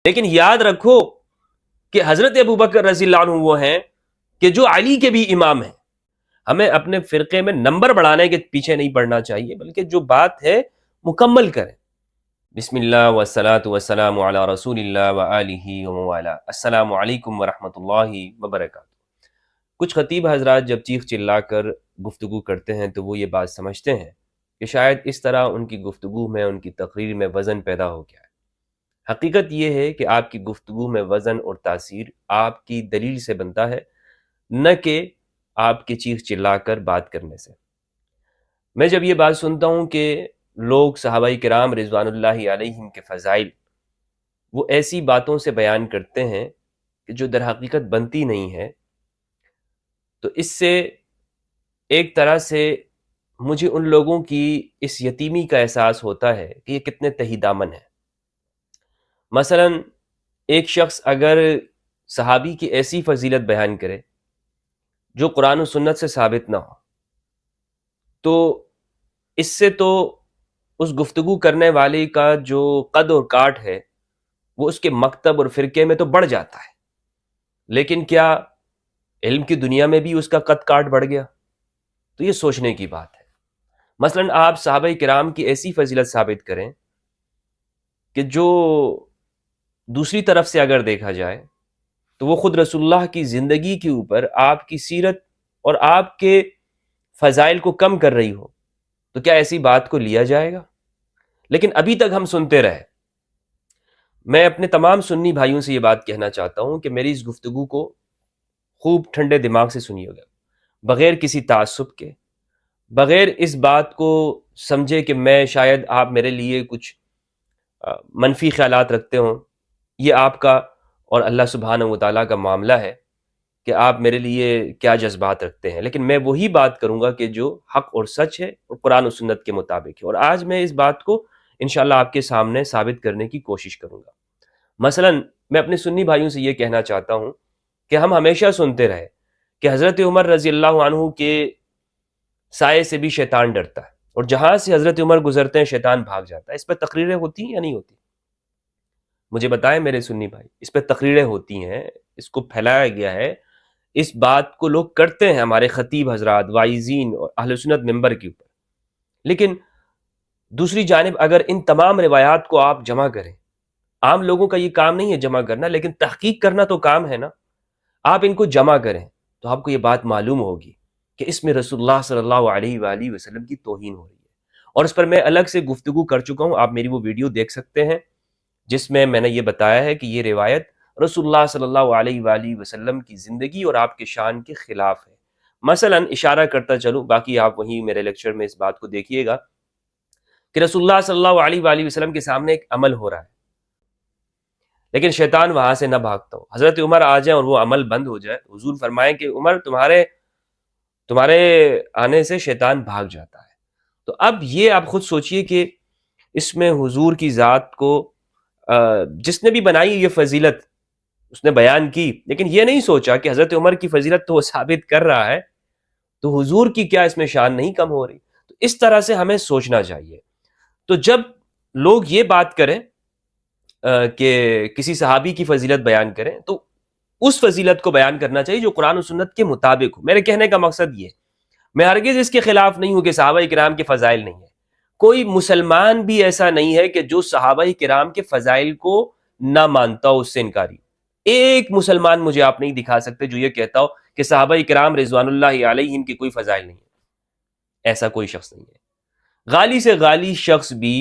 لیکن یاد رکھو کہ حضرت ابوبکر رضی اللہ عنہ وہ ہیں کہ جو علی کے بھی امام ہیں. ہمیں اپنے فرقے میں نمبر بڑھانے کے پیچھے نہیں پڑنا چاہیے، بلکہ جو بات ہے مکمل کریں. بسم اللہ والصلاة والسلام علی رسول اللہ وآلہ وموالا. السلام علیکم ورحمۃ اللہ وبرکاتہ. کچھ خطیب حضرات جب چیخ چلا کر گفتگو کرتے ہیں تو وہ یہ بات سمجھتے ہیں کہ شاید اس طرح ان کی گفتگو میں، ان کی تقریر میں وزن پیدا ہو گیا ہے. حقیقت یہ ہے کہ آپ کی گفتگو میں وزن اور تاثیر آپ کی دلیل سے بنتا ہے، نہ کہ آپ کی چیخ چلا کر بات کرنے سے. میں جب یہ بات سنتا ہوں کہ لوگ صحابہ کرام رضوان اللہ علیہم کے فضائل وہ ایسی باتوں سے بیان کرتے ہیں کہ جو در حقیقت بنتی نہیں ہے، تو اس سے ایک طرح سے مجھے ان لوگوں کی اس یتیمی کا احساس ہوتا ہے کہ یہ کتنے تہی دامن ہیں. مثلا ایک شخص اگر صحابی کی ایسی فضیلت بیان کرے جو قرآن و سنت سے ثابت نہ ہو، تو اس سے تو اس گفتگو کرنے والے کا جو قد اور کاٹ ہے وہ اس کے مکتب اور فرقے میں تو بڑھ جاتا ہے، لیکن کیا علم کی دنیا میں بھی اس کا قد کاٹ بڑھ گیا؟ تو یہ سوچنے کی بات ہے. مثلا آپ صحابہ کرام کی ایسی فضیلت ثابت کریں کہ جو دوسری طرف سے اگر دیکھا جائے تو وہ خود رسول اللہ کی زندگی کے اوپر آپ کی سیرت اور آپ کے فضائل کو کم کر رہی ہو، تو کیا ایسی بات کو لیا جائے گا؟ لیکن ابھی تک ہم سنتے رہے. میں اپنے تمام سنی بھائیوں سے یہ بات کہنا چاہتا ہوں کہ میری اس گفتگو کو خوب ٹھنڈے دماغ سے سنیے گا، بغیر کسی تعصب کے، بغیر اس بات کو سمجھے کہ میں شاید آپ میرے لیے کچھ منفی خیالات رکھتے ہوں. یہ آپ کا اور اللہ سبحانہ و تعالیٰ کا معاملہ ہے کہ آپ میرے لیے کیا جذبات رکھتے ہیں، لیکن میں وہی بات کروں گا کہ جو حق اور سچ ہے اور قرآن و سنت کے مطابق ہے. اور آج میں اس بات کو انشاءاللہ آپ کے سامنے ثابت کرنے کی کوشش کروں گا. مثلا میں اپنے سنی بھائیوں سے یہ کہنا چاہتا ہوں کہ ہم ہمیشہ سنتے رہے کہ حضرت عمر رضی اللہ عنہ کے سائے سے بھی شیطان ڈرتا ہے، اور جہاں سے حضرت عمر گزرتے ہیں شیطان بھاگ جاتا ہے. اس پہ تقریریں ہوتی ہیں یا نہیں ہوتی؟ مجھے بتائیں میرے سنی بھائی، اس پہ تقریریں ہوتی ہیں، اس کو پھیلایا گیا ہے، اس بات کو لوگ کرتے ہیں، ہمارے خطیب حضرات، وائزین اور اہل سنت ممبر کے اوپر. لیکن دوسری جانب اگر ان تمام روایات کو آپ جمع کریں، عام لوگوں کا یہ کام نہیں ہے جمع کرنا، لیکن تحقیق کرنا تو کام ہے نا. آپ ان کو جمع کریں تو آپ کو یہ بات معلوم ہوگی کہ اس میں رسول اللہ صلی اللہ علیہ وآلہ وسلم کی توہین ہو رہی ہے. اور اس پر میں الگ سے گفتگو کر چکا ہوں، آپ میری وہ ویڈیو دیکھ سکتے ہیں جس میں میں نے یہ بتایا ہے کہ یہ روایت رسول اللہ صلی اللہ علیہ وآلہ وسلم کی زندگی اور آپ کے شان کے خلاف ہے. مثلا اشارہ کرتا چلوں، باقی آپ وہیں میرے لیکچر میں اس بات کو دیکھیے گا کہ رسول اللہ صلی اللہ علیہ وآلہ وسلم کے سامنے ایک عمل ہو رہا ہے، لیکن شیطان وہاں سے نہ بھاگتا ہو. حضرت عمر آ جائیں اور وہ عمل بند ہو جائے، حضور فرمائیں کہ عمر تمہارے آنے سے شیطان بھاگ جاتا ہے. تو اب یہ آپ خود سوچئے کہ اس میں حضور کی ذات کو جس نے بھی بنائی یہ فضیلت اس نے بیان کی، لیکن یہ نہیں سوچا کہ حضرت عمر کی فضیلت تو وہ ثابت کر رہا ہے، تو حضور کی کیا اس میں شان نہیں کم ہو رہی؟ تو اس طرح سے ہمیں سوچنا چاہیے. تو جب لوگ یہ بات کریں کہ کسی صحابی کی فضیلت بیان کریں، تو اس فضیلت کو بیان کرنا چاہیے جو قرآن و سنت کے مطابق ہو. میرے کہنے کا مقصد یہ ہے، میں ہرگز اس کے خلاف نہیں ہوں کہ صحابہ کرام کے فضائل نہیں ہیں. کوئی مسلمان بھی ایسا نہیں ہے کہ جو صحابہ کرام کے فضائل کو نہ مانتا ہو، اس سے انکاری. ایک مسلمان مجھے آپ نہیں دکھا سکتے جو یہ کہتا ہو کہ صحابہ کرام رضوان اللہ علیہم کی کوئی فضائل نہیں ہے. ایسا کوئی شخص نہیں ہے. غالی سے غالی شخص بھی،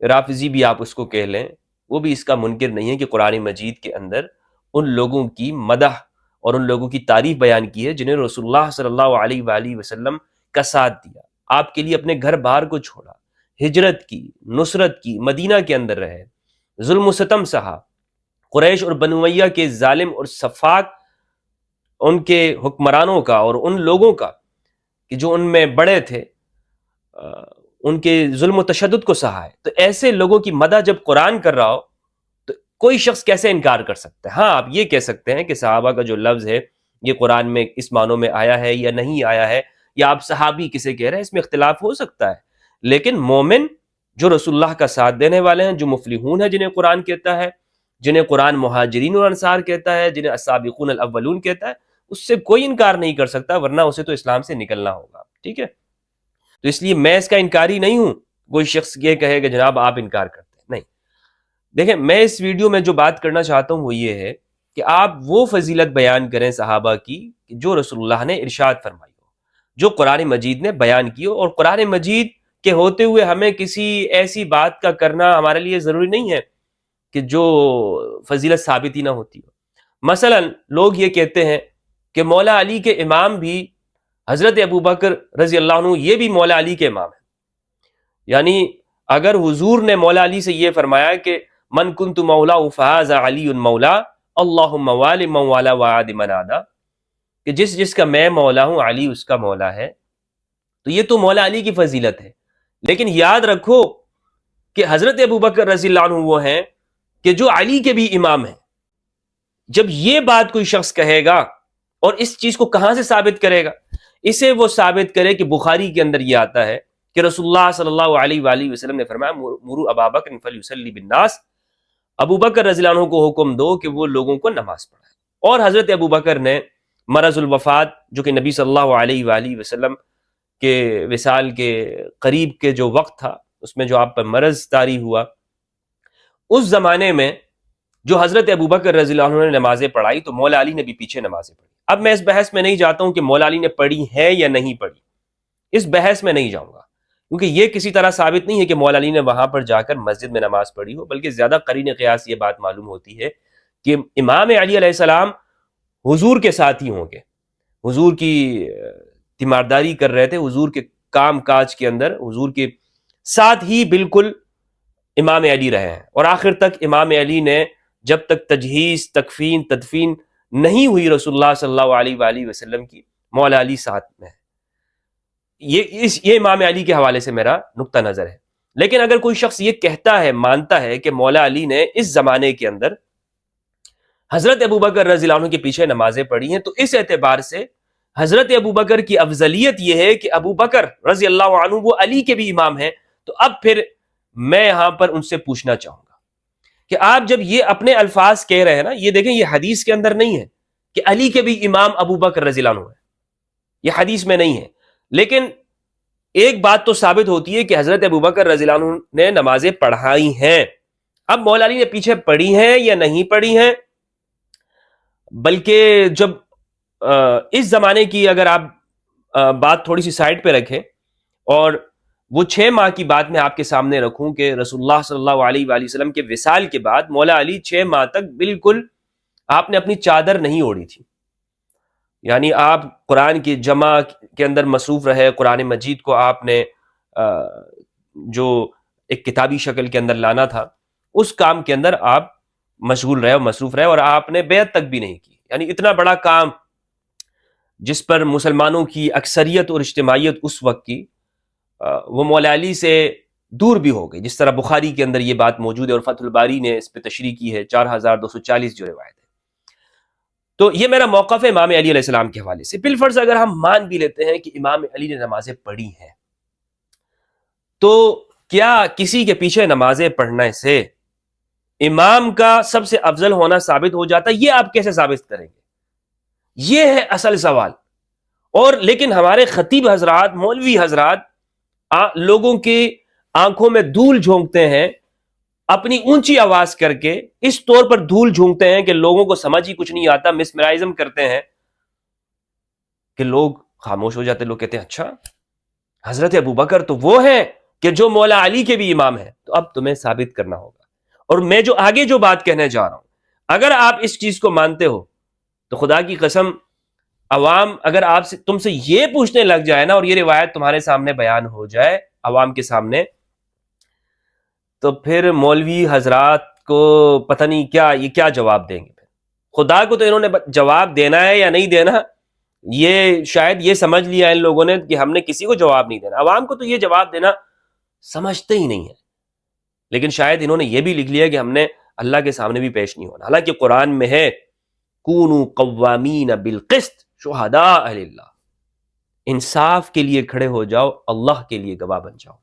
رافضی بھی آپ اس کو کہہ لیں، وہ بھی اس کا منکر نہیں ہے کہ قرآن مجید کے اندر ان لوگوں کی مدح اور ان لوگوں کی تعریف بیان کی ہے جنہیں رسول اللہ صلی اللہ علیہ وآلہ وسلم کا ساتھ دیا، آپ کے لیے اپنے گھر بار کو چھوڑا، ہجرت کی، نصرت کی، مدینہ کے اندر رہے، ظلم و ستم سہا، قریش اور بنو امیہ کے ظالم اور سفاک ان کے حکمرانوں کا اور ان لوگوں کا کہ جو ان میں بڑے تھے، ان کے ظلم و تشدد کو سہا ہے. تو ایسے لوگوں کی مدح جب قرآن کر رہا ہو تو کوئی شخص کیسے انکار کر سکتا ہے؟ ہاں آپ یہ کہہ سکتے ہیں کہ صحابہ کا جو لفظ ہے یہ قرآن میں اس معنوں میں آیا ہے یا نہیں آیا ہے، یا آپ صحابی کسے کہہ رہے ہیں، اس میں اختلاف ہو سکتا ہے. لیکن مومن جو رسول اللہ کا ساتھ دینے والے ہیں، جو مفلحون ہیں جنہیں قرآن کہتا ہے، جنہیں قرآن مہاجرین اور انصار کہتا ہے، جنہیں السابقون الاولون کہتا ہے، اس سے کوئی انکار نہیں کر سکتا، ورنہ اسے تو اسلام سے نکلنا ہوگا. ٹھیک ہے، تو اس لیے میں اس کا انکاری نہیں ہوں. کوئی شخص یہ کہے کہ جناب آپ انکار کرتے ہیں، نہیں. دیکھیں، میں اس ویڈیو میں جو بات کرنا چاہتا ہوں وہ یہ ہے کہ آپ وہ فضیلت بیان کریں صحابہ کی کہ جو رسول اللہ نے ارشاد فرمائی ہو، جو قرآن مجید نے بیان کی ہو. اور قرآن مجید کے ہوتے ہوئے ہمیں کسی ایسی بات کا کرنا ہمارے لیے ضروری نہیں ہے کہ جو فضیلت ثابت ہی نہ ہوتی ہو. مثلا لوگ یہ کہتے ہیں کہ مولا علی کے امام بھی حضرت ابوبکر رضی اللہ عنہ، یہ بھی مولا علی کے امام ہیں. یعنی اگر حضور نے مولا علی سے یہ فرمایا کہ من کنت مولا فہذا علی مولا اللہم والی من والا وعاد من عادا، کہ جس کا میں مولا ہوں علی اس کا مولا ہے، تو یہ تو مولا علی کی فضیلت ہے. لیکن یاد رکھو کہ حضرت ابوبکر رضی اللہ عنہ وہ ہیں کہ جو علی کے بھی امام ہیں. جب یہ بات کوئی شخص کہے گا اور اس چیز کو کہاں سے ثابت کرے گا؟ اسے وہ ثابت کرے کہ بخاری کے اندر یہ آتا ہے کہ رسول اللہ صلی اللہ علیہ وآلہ وسلم نے فرمایا مروا ابا بکر فلیصلی بالناس، ابو بکر رضی اللہ عنہ کو حکم دو کہ وہ لوگوں کو نماز پڑھائے. اور حضرت ابو بکر نے مرض الوفات، جو کہ نبی صلی اللہ علیہ وآلہ وسلم کے وصال کے قریب کے جو وقت تھا، اس میں جو آپ پر مرض طاری ہوا، اس زمانے میں جو حضرت ابوبکر رضی اللہ عنہ نے نمازیں پڑھائی تو مولا علی نے بھی پیچھے نمازیں پڑھی. اب میں اس بحث میں نہیں جاتا ہوں کہ مولا علی نے پڑھی ہے یا نہیں پڑھی، اس بحث میں نہیں جاؤں گا، کیونکہ یہ کسی طرح ثابت نہیں ہے کہ مولا علی نے وہاں پر جا کر مسجد میں نماز پڑھی ہو، بلکہ زیادہ قرین قیاس یہ بات معلوم ہوتی ہے کہ امام علی علیہ السلام حضور کے ساتھ ہی ہوں گے، حضور کی تیمارداری کر رہے تھے، حضور کے کام کاج کے اندر حضور کے ساتھ ہی بالکل امام علی رہے ہیں. اور آخر تک امام علی نے جب تک تجہیز، تکفین، تدفین نہیں ہوئی رسول اللہ صلی اللہ علیہ وآلہ وسلم کی، مولا علی ساتھ میں ہے. یہ امام علی کے حوالے سے میرا نقطہ نظر ہے. لیکن اگر کوئی شخص یہ کہتا ہے، مانتا ہے کہ مولا علی نے اس زمانے کے اندر حضرت ابوبکر رضی اللہ عنہ کے پیچھے نمازیں پڑھی ہیں، تو اس اعتبار سے حضرت ابوبکر کی افضلیت یہ ہے کہ ابوبکر رضی اللہ عنہ وہ علی کے بھی امام ہیں. تو اب پھر میں یہاں پر ان سے پوچھنا چاہوں گا کہ آپ جب یہ اپنے الفاظ کہہ رہے ہیں نا، یہ دیکھیں یہ حدیث کے اندر نہیں ہے کہ علی کے بھی امام ابوبکر رضی اللہ عنہ ہے، یہ حدیث میں نہیں ہے. لیکن ایک بات تو ثابت ہوتی ہے کہ حضرت ابوبکر رضی اللہ عنہ نے نمازیں پڑھائی ہیں. اب مولا علی نے پیچھے پڑھی ہیں یا نہیں پڑھی ہیں، بلکہ جب اس زمانے کی اگر آپ بات تھوڑی سی سائڈ پہ رکھیں اور وہ 6 ماہ کی بات میں آپ کے سامنے رکھوں کہ رسول اللہ صلی اللہ علیہ وآلہ وسلم کے وصال کے بعد مولا علی 6 ماہ تک بالکل آپ نے اپنی چادر نہیں اوڑھی تھی. یعنی آپ قرآن کی جمع کے اندر مصروف رہے، قرآن مجید کو آپ نے جو ایک کتابی شکل کے اندر لانا تھا اس کام کے اندر آپ مشغول رہے اور مصروف رہے، اور آپ نے بیعت تک بھی نہیں کی. یعنی اتنا بڑا کام جس پر مسلمانوں کی اکثریت اور اجتماعیت اس وقت کی وہ مولا علی سے دور بھی ہو گئی، جس طرح بخاری کے اندر یہ بات موجود ہے اور فتح الباری نے اس پہ تشریح کی ہے، 4240 جو روایت ہے. تو یہ میرا موقف ہے امام علی علیہ السلام کے حوالے سے. بالفرض اگر ہم مان بھی لیتے ہیں کہ امام علی نے نمازیں پڑھی ہیں، تو کیا کسی کے پیچھے نمازیں پڑھنے سے امام کا سب سے افضل ہونا ثابت ہو جاتا ہے؟ یہ آپ کیسے ثابت کریں گے؟ یہ ہے اصل سوال. اور لیکن ہمارے خطیب حضرات، مولوی حضرات لوگوں کی آنکھوں میں دھول جھونکتے ہیں اپنی اونچی آواز کر کے، اس طور پر دھول جھونکتے ہیں کہ لوگوں کو سمجھ ہی کچھ نہیں آتا، مسمرائزم کرتے ہیں کہ لوگ خاموش ہو جاتے. لوگ کہتے ہیں اچھا حضرت ابوبکر تو وہ ہیں کہ جو مولا علی کے بھی امام ہیں. تو اب تمہیں ثابت کرنا ہوگا. اور میں جو آگے جو بات کہنے جا رہا ہوں، اگر آپ اس چیز کو مانتے ہو تو خدا کی قسم عوام اگر آپ سے تم سے یہ پوچھنے لگ جائے نا، اور یہ روایت تمہارے سامنے بیان ہو جائے عوام کے سامنے، تو پھر مولوی حضرات کو پتہ نہیں یہ کیا جواب دیں گے. خدا کو تو انہوں نے جواب دینا ہے یا نہیں دینا، یہ شاید یہ سمجھ لیا ان لوگوں نے کہ ہم نے کسی کو جواب نہیں دینا. عوام کو تو یہ جواب دینا سمجھتے ہی نہیں ہے، لیکن شاید انہوں نے یہ بھی لکھ لیا کہ ہم نے اللہ کے سامنے بھی پیش نہیں ہونا. حالانکہ قرآن میں ہے کونوا قوامین بالقسط شہداء للہ، انصاف کے لیے کھڑے ہو جاؤ، اللہ کے لیے گواہ بن جاؤ.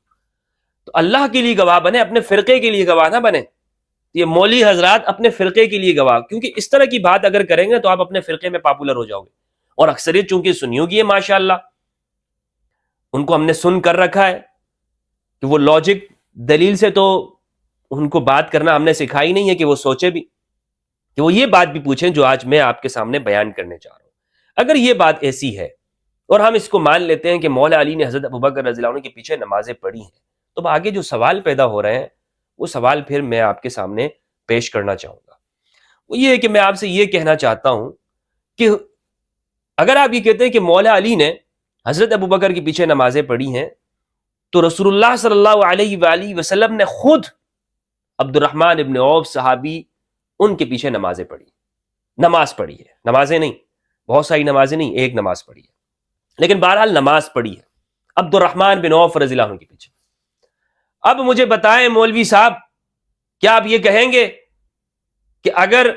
تو اللہ کے لیے گواہ بنے، اپنے فرقے کے لیے گواہ نہ بنے. یہ مولوی حضرات اپنے فرقے کے لیے گواہ، کیونکہ اس طرح کی بات اگر کریں گے تو آپ اپنے فرقے میں پاپولر ہو جاؤ گے، اور اکثریت چونکہ سنیوں کی ہے ماشاءاللہ، ان کو ہم نے سن کر رکھا ہے کہ وہ لاجک دلیل سے تو ان کو بات کرنا ہم نے سکھائی نہیں ہے کہ وہ سوچے بھی، کہ وہ یہ بات بھی پوچھیں جو آج میں آپ کے سامنے بیان کرنے چاہ رہا ہوں۔ اگر یہ بات ایسی ہے اور ہم اس کو مان لیتے ہیں کہ مولا علی نے حضرت ابوبکر رضی اللہ عنہ کے پیچھے نمازیں پڑھی ہیں، تو آگے جو سوال پیدا ہو رہے ہیں وہ سوال پھر میں آپ کے سامنے پیش کرنا چاہوں گا۔ وہ یہ ہے کہ میں آپ سے یہ کہنا چاہتا ہوں کہ اگر آپ یہ کہتے ہیں کہ مولا علی نے حضرت ابوبکر کے پیچھے نمازیں پڑھی ہیں، تو رسول اللہ صلی اللہ علیہ وآلہ وسلم نے خود عبد الرحمن ابن عوف صحابی ان کے پیچھے نمازیں پڑھی، نماز پڑھی ہے، نمازیں نہیں، بہت ساری نمازیں نہیں، ایک نماز پڑھی ہے، لیکن بہرحال نماز پڑھی ہے عبد الرحمن بن عوف رضی اللہ عنہ کے پیچھے۔ اب مجھے بتائیں مولوی صاحب، کیا آپ یہ کہیں گے کہ اگر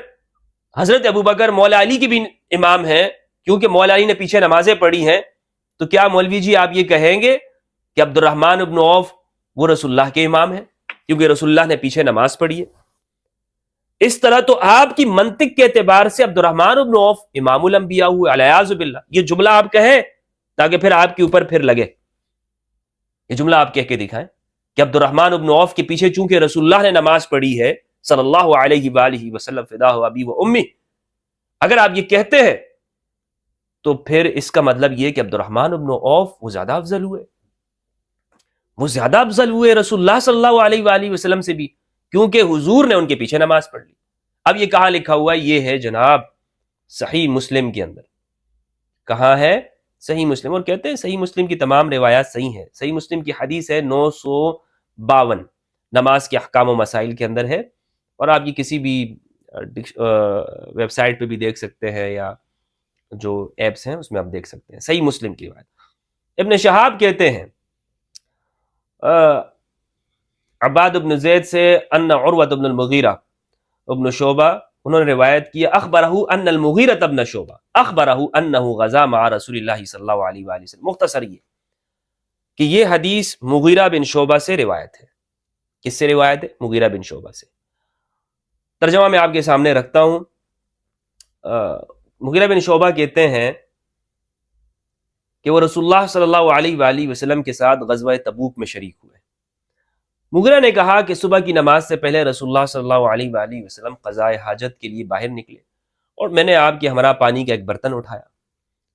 حضرت ابوبکر مولا علی کی بھی امام ہیں، کیونکہ مولا علی نے پیچھے نمازیں پڑھی ہیں، تو کیا مولوی جی آپ یہ کہیں گے کہ عبد الرحمن ابن عوف وہ رسول اللہ کے امام ہیں کیونکہ رسول اللہ نے پیچھے نماز پڑھی ہے؟ اس طرح تو آپ کی منطق کے اعتبار سے عبد الرحمن ابن عوف امام الانبیاء ہوئے علیہ باللہ۔ یہ جملہ آپ کہیں تاکہ پھر آپ کے اوپر پھر لگے، یہ جملہ آپ کہہ کے دکھائیں کہ عبد الرحمن ابن عوف کے پیچھے چونکہ رسول اللہ نے نماز پڑھی ہے صلی اللہ علیہ وآلہ وسلم فداہ ابی و امی، اگر آپ یہ کہتے ہیں تو پھر اس کا مطلب یہ کہ عبد الرحمن ابن عوف وہ زیادہ افضل ہوئے، وہ زیادہ افضل ہوئے رسول اللہ صلی اللہ علیہ وآلہ وسلم سے بھی، کیونکہ حضور نے ان کے پیچھے نماز پڑھ لی۔ اب یہ کہاں لکھا ہوا ہے؟ یہ ہے جناب صحیح مسلم کے اندر۔ کہاں ہے؟ صحیح مسلم۔ اور کہتے ہیں صحیح مسلم کی تمام روایات صحیح ہیں۔ صحیح مسلم کی حدیث ہے 952، نماز کے احکام و مسائل کے اندر ہے، اور آپ یہ کسی بھی ویب سائٹ پہ بھی دیکھ سکتے ہیں یا جو ایپس ہیں اس میں آپ دیکھ سکتے ہیں، صحیح مسلم کی روایت۔ ابن شہاب کہتے ہیں عباد بن زید سے ان عروۃ بن المغیرہ ابن شعبہ، انہوں نے روایت کی اخبرہ ان المغیرۃ ابن شعبہ اخبرہ انہ غزا مع رسول اللہ صلی اللہ علیہ وآلہ وسلم۔ مختصر یہ کہ یہ حدیث مغیرہ بن شعبہ سے روایت ہے۔ کس سے روایت ہے؟ مغیرہ بن شعبہ سے۔ ترجمہ میں آپ کے سامنے رکھتا ہوں۔ مغیرہ بن شعبہ کہتے ہیں کہ وہ رسول اللہ صلی اللہ علیہ وآلہ وسلم کے ساتھ غزوہ تبوک میں شریک ہوئے۔ مغیرہ نے کہا کہ صبح کی نماز سے پہلے رسول اللہ صلی اللہ علیہ وآلہ وسلم قضاء حاجت کے لیے باہر نکلے، اور میں نے آپ کے ہمراہ پانی کا ایک برتن اٹھایا۔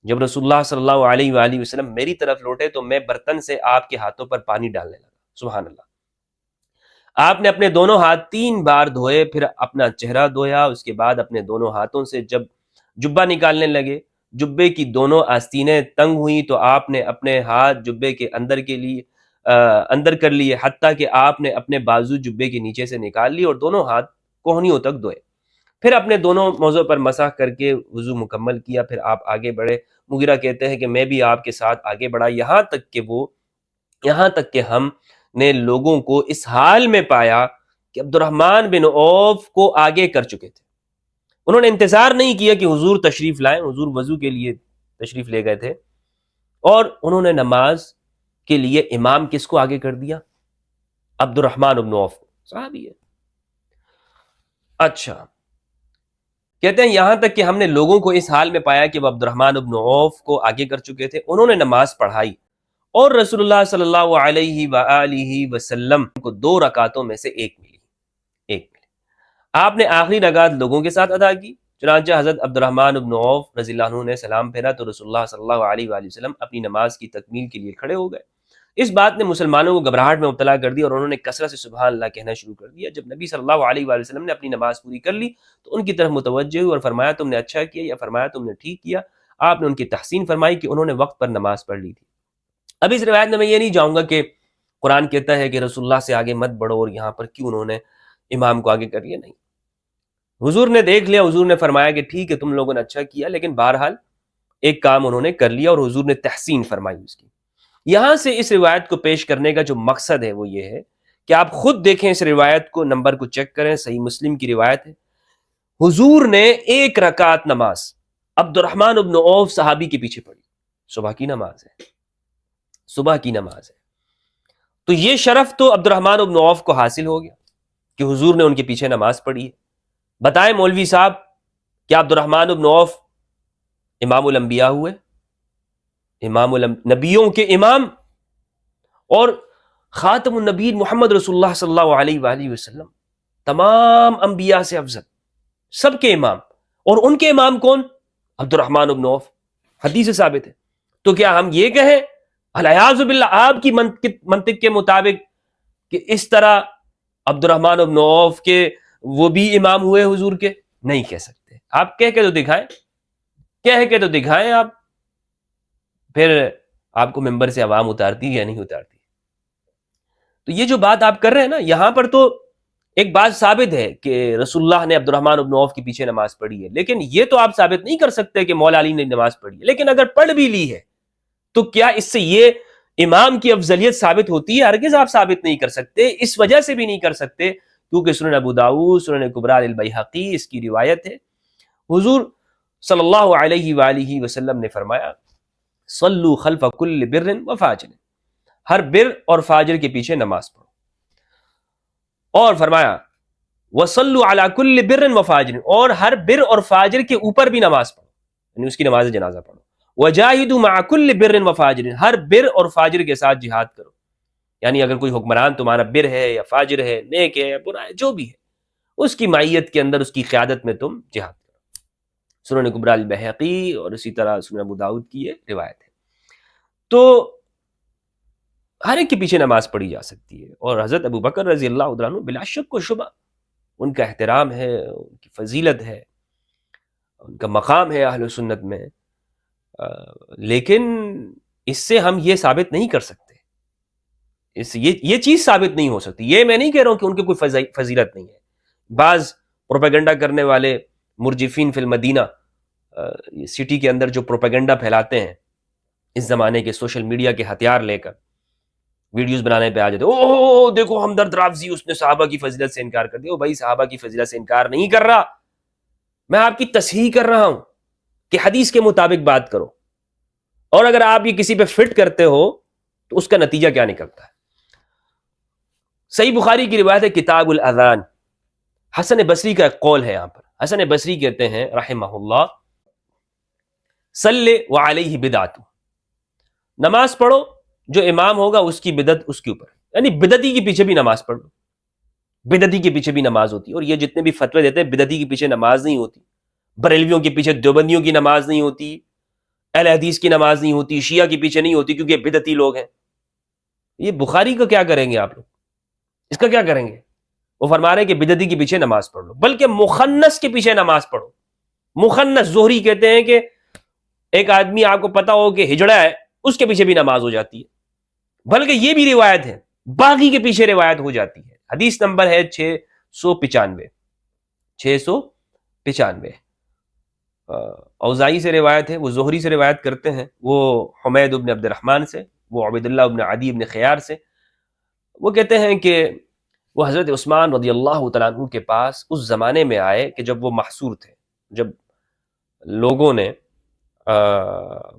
جب رسول اللہ صلی اللہ علیہ وآلہ وسلم میری طرف لوٹے تو میں برتن سے آپ کے ہاتھوں پر پانی ڈالنے لگا۔ سبحان اللہ۔ آپ نے اپنے دونوں ہاتھ 3 بار دھوئے، پھر اپنا چہرہ دھویا، اس کے بعد اپنے دونوں ہاتھوں سے جب جبہ نکالنے لگے، جبے کی دونوں آستینیں تنگ ہوئیں تو آپ نے اپنے ہاتھ جبے کے اندر کر لیے، حتیٰ کہ آپ نے اپنے بازو جبے کے نیچے سے نکال لی اور دونوں ہاتھ کوہنیوں تک دھوئے، پھر اپنے دونوں موضوع پر مسح کر کے وضو مکمل کیا، پھر آپ آگے بڑھے۔ مغیرہ کہتے ہیں کہ میں بھی آپ کے ساتھ آگے بڑھا، یہاں تک کہ ہم نے لوگوں کو اس حال میں پایا کہ عبد الرحمن بن عوف کو آگے کر چکے تھے۔ انہوں نے انتظار نہیں کیا کہ حضور تشریف لائیں، حضور وضو کے لیے تشریف لے گئے تھے، اور انہوں نے نماز کے لیے امام کس کو آگے کر دیا؟ عبد الرحمن بن عوف کو، صحابی ہے۔ اچھا، کہتے ہیں یہاں تک کہ ہم نے لوگوں کو اس حال میں پایا کہ وہ عبد الرحمن بن عوف کو آگے کر چکے تھے، انہوں نے نماز پڑھائی، اور رسول اللہ صلی اللہ علیہ وآلہ وسلم کو 2 رکعتوں میں سے ایک ملی۔ آپ نے آخری رکعت لوگوں کے ساتھ ادا کی، چنانچہ حضرت عبد الرحمن بن عوف رضی اللہ عنہ نے سلام پھیرا تو رسول اللہ صلی اللہ علیہ وآلہ وسلم اپنی نماز کی تکمیل کے لیے کھڑے ہو گئے۔ اس بات نے مسلمانوں کو گھبراہٹ میں مبتلا کر دیا اور انہوں نے کثرت سے سبحان اللہ کہنا شروع کر دیا۔ جب نبی صلی اللہ علیہ وآلہ وسلم نے اپنی نماز پوری کر لی تو ان کی طرف متوجہ ہوئے اور فرمایا تم نے اچھا کیا، یا فرمایا تم نے ٹھیک کیا۔ آپ نے ان کی تحسین فرمائی کہ انہوں نے وقت پر نماز پڑھ لی تھی۔ اب اس روایت میں میں یہ نہیں جاؤں گا کہ قرآن کہتا ہے کہ رسول اللہ سے آگے مت بڑھو، اور یہاں پر کیوں انہوں نے امام کو آگے کر لیا، نہیں، حضور نے دیکھ لیا، حضور نے فرمایا کہ ٹھیک ہے تم لوگوں نے اچھا کیا، لیکن بہرحال ایک کام انہوں نے کر لیا اور حضور نے تحسین فرمائی اس کی۔ یہاں سے اس روایت کو پیش کرنے کا جو مقصد ہے وہ یہ ہے کہ آپ خود دیکھیں اس روایت کو، نمبر کو چیک کریں، صحیح مسلم کی روایت ہے۔ حضور نے 1 رکعت نماز عبد الرحمن بن عوف صحابی کے پیچھے پڑھی، صبح کی نماز ہے، صبح کی نماز ہے، تو یہ شرف تو عبد الرحمن بن عوف کو حاصل ہو گیا کہ حضور نے ان کے پیچھے نماز پڑھی ہے؟ بتائیں مولوی صاحب، کیا عبد الرحمن بن عوف امام الانبیاء ہوئے؟ نبیوں کے امام اور خاتم النبیین محمد رسول اللہ صلی اللہ علیہ وآلہ وسلم، تمام انبیاء سے افضل، سب کے امام، اور ان کے امام کون؟ عبد الرحمن بن عوف، حدیث سے ثابت ہے۔ تو کیا ہم یہ کہیں الیاذ باللہ آپ کی منطق کے مطابق کہ اس طرح عبد الرحمن بن عوف کے وہ بھی امام ہوئے حضور کے؟ نہیں کہہ سکتے۔ آپ کہہ کے تو دکھائیں، کہہ کے تو دکھائیں آپ، پھر آپ کو ممبر سے عوام اتارتی یا نہیں اتارتی۔ تو یہ جو بات آپ کر رہے ہیں نا، یہاں پر تو ایک بات ثابت ہے کہ رسول اللہ نے عبد الرحمن بن عوف کے پیچھے نماز پڑھی ہے، لیکن یہ تو آپ ثابت نہیں کر سکتے کہ مولا علی نے نماز پڑھی ہے۔ لیکن اگر پڑھ بھی لی ہے تو کیا اس سے یہ امام کی افضلیت ثابت ہوتی ہے؟ ہرگز آپ ثابت نہیں کر سکتے، اس وجہ سے بھی نہیں کر سکتے کیونکہ سنن ابو داؤد، سنن کبریٰ البیہقی اس کی روایت ہے، حضور صلی اللہ علیہ وآلہ وسلم نے فرمایا صلو خلف کل بر و فاجر، ہر بر اور فاجر کے پیچھے نماز پڑھو، اور فرمایا وصلو علی کل بر و فاجر، اور ہر بر اور فاجر کے اوپر بھی نماز پڑھو، یعنی اس کی نماز جنازہ پڑھو، وجاہدوا مع کل بر و فاجر، ہر بر اور فاجر کے ساتھ جہاد کرو، یعنی اگر کوئی حکمران تمہارا بر ہے یا فاجر ہے، نیک ہے یا برا ہے، جو بھی ہے، اس کی معیت کے اندر اس کی قیادت میں تم جہاد کرو۔ سنن کبریٰ البیہقی اور اسی طرح سنن ابو داؤد کی یہ روایت ہے۔ تو ہر ایک کے پیچھے نماز پڑھی جا سکتی ہے، اور حضرت ابو بکر رضی اللہ عنہ بلا شک و شبہ ان کا احترام ہے، ان کی فضیلت ہے، ان کا مقام ہے اہل سنت میں، لیکن اس سے ہم یہ ثابت نہیں کر سکتے، یہ چیز ثابت نہیں ہو سکتی۔ یہ میں نہیں کہہ رہا ہوں کہ ان کی کوئی فضیلت نہیں ہے۔ بعض پروپیگنڈا کرنے والے مرجفین فی المدینہ، سٹی کے اندر جو پروپیگنڈا پھیلاتے ہیں اس زمانے کے سوشل میڈیا کے ہتھیار لے کر، ویڈیوز بنانے پہ آ جاتے، او دیکھو ہمدرد رافضی اس نے صحابہ کی فضیلت سے انکار کر دیا۔ بھائی صحابہ کی فضیلت سے انکار نہیں کر رہا، میں آپ کی تصحیح کر رہا ہوں کہ حدیث کے مطابق بات کرو، اور اگر آپ یہ کسی پہ فٹ کرتے ہو تو اس کا نتیجہ کیا نکلتا ہے۔ صحیح بخاری کی روایت ہے کتاب الاذان، حسن بصری کا ایک قول ہے یہاں پر۔ حسن بصری کہتے ہیں رحمہ اللہ صلی وعلیہ بدعت، نماز پڑھو، جو امام ہوگا اس کی بدعت اس کے اوپر، یعنی بدعتی کے پیچھے بھی نماز پڑھ لو، بدعتی کے پیچھے بھی نماز ہوتی ہے۔ اور یہ جتنے بھی فتوے دیتے ہیں بدعتی کے پیچھے نماز نہیں ہوتی، بریلویوں کے پیچھے دیوبندیوں کی نماز نہیں ہوتی، اہل حدیث کی نماز نہیں ہوتی، شیعہ کے پیچھے نہیں ہوتی، کیونکہ بدعتی لوگ ہیں۔ یہ بخاری کا کیا کریں گے آپ لوگ، اس کا کیا کریں گے؟ وہ فرما رہے ہیں کہ بدعتی کے پیچھے نماز پڑھ لو، بلکہ مخنث کے پیچھے نماز پڑھو۔ مخنث، زہری کہتے ہیں کہ ایک آدمی آپ کو پتا ہو کہ ہجڑا ہے، اس کے پیچھے بھی نماز ہو جاتی ہے، بلکہ یہ بھی روایت ہے باغی کے پیچھے روایت ہو جاتی ہے۔ حدیث نمبر ہے 695، 695 اوزائی سے روایت ہے، وہ زہری سے روایت کرتے ہیں، وہ حمید بن عبد الرحمن سے، وہ عبید اللہ بن عدی بن خیار سے۔ وہ کہتے ہیں کہ وہ حضرت عثمان رضی اللہ تعالیٰ عنہ کے پاس اس زمانے میں آئے کہ جب وہ محصور تھے، جب لوگوں نے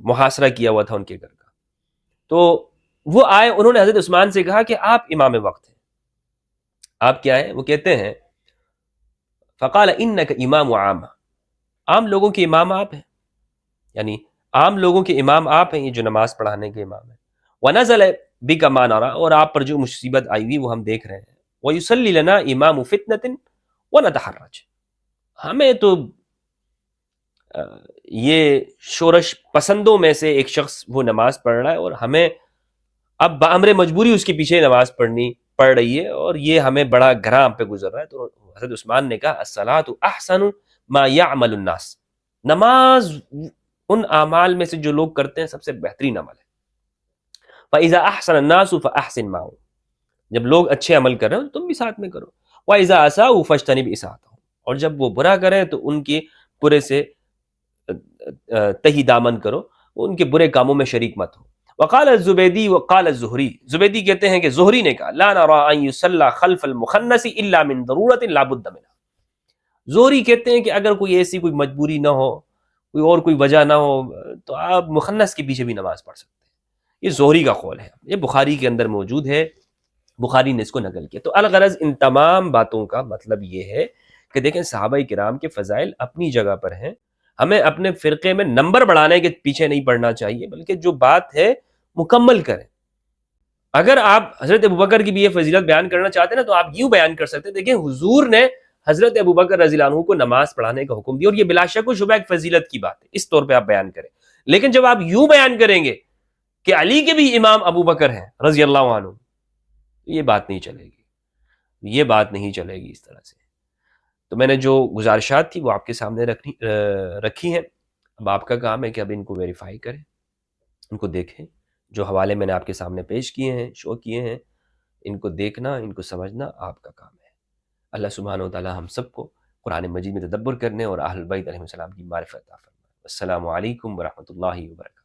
محاصرہ کیا ہوا تھا ان کے گھر کا، تو وہ آئے، انہوں نے حضرت عثمان سے کہا کہ آپ امام وقت ہیں، آپ کیا ہیں؟ وہ کہتے ہیں فقال انک امام عام، عام لوگوں کے امام آپ ہیں، یعنی عام لوگوں کے امام آپ ہیں، یہ جو نماز پڑھانے کے امام ہیں۔ ونزل بک ما نرى، اور آپ پر جو مصیبت آئی ہوئی وہ ہم دیکھ رہے ہیں۔ ویصلی لنا امام فتنۃ ونتحرج، ہمیں تو یہ شورش پسندوں میں سے ایک شخص وہ نماز پڑھ رہا ہے، اور ہمیں اب بامر مجبوری اس کے پیچھے نماز پڑھنی پڑ رہی ہے، اور یہ ہمیں بڑا گراں پہ گزر رہا ہے۔ تو حضرت عثمان نے کہا الصلاۃ احسن ما يعمل الناس، نماز ان اعمال میں سے جو لوگ کرتے ہیں سب سے بہترین عمل ہے۔ فاذا احسن الناس فاحسن معهم، جب لوگ اچھے عمل کر رہے ہیں تم بھی ساتھ میں کرو۔ واذا اساءوا فاجتنب اساءتهم، اور جب وہ برا کریں تو ان کے برے سے تہی دامن کرو، ان کے برے کاموں میں شریک مت ہو۔ وقال الزبیدی وقال الزہری، زبیدی کہتے ہیں کہ زہری نے کہا لا نرى ان يصلى خلف المخنث الا من ضرورت لا بد منها، زہری کہتے ہیں کہ اگر کوئی ایسی کوئی مجبوری نہ ہو، کوئی اور کوئی وجہ نہ ہو، تو آپ مخنث کے پیچھے بھی نماز پڑھ سکتے ہیں۔ یہ زہری کا قول ہے، یہ بخاری کے اندر موجود ہے، بخاری نے اس کو نقل کیا۔ تو الغرض ان تمام باتوں کا مطلب یہ ہے کہ دیکھیں صحابہ کرام کے فضائل اپنی جگہ پر ہیں، ہمیں اپنے فرقے میں نمبر بڑھانے کے پیچھے نہیں پڑنا چاہیے، بلکہ جو بات ہے مکمل کریں۔ اگر آپ حضرت ابوبکر کی بھی یہ فضیلت بیان کرنا چاہتے ہیں نا تو آپ یوں بیان کر سکتے ہیں، دیکھیں حضور نے حضرت ابوبکر رضی اللہ عنہ کو نماز پڑھانے کا حکم دیا، اور یہ بلا شک و شبہ ایک فضیلت کی بات ہے، اس طور پہ آپ بیان کریں۔ لیکن جب آپ یوں بیان کریں گے کہ علی کے بھی امام ابوبکر ہیں رضی اللہ عنہ، یہ بات نہیں چلے گی، یہ بات نہیں چلے گی اس طرح سے۔ تو میں نے جو گزارشات تھی وہ آپ کے سامنے رکھی ہیں، اب آپ کا کام ہے کہ اب ان کو ویریفائی کریں، ان کو دیکھیں۔ جو حوالے میں نے آپ کے سامنے پیش کیے ہیں، شو کیے ہیں، ان کو دیکھنا، ان کو سمجھنا آپ کا کام ہے۔ اللہ سبحانہ و تعالی ہم سب کو قرآن مجید میں تدبر کرنے اور اہل بیت علیہ السلام کی معرفت عطا فرمائے۔ السلام علیکم ورحمۃ اللہ وبرکاتہ۔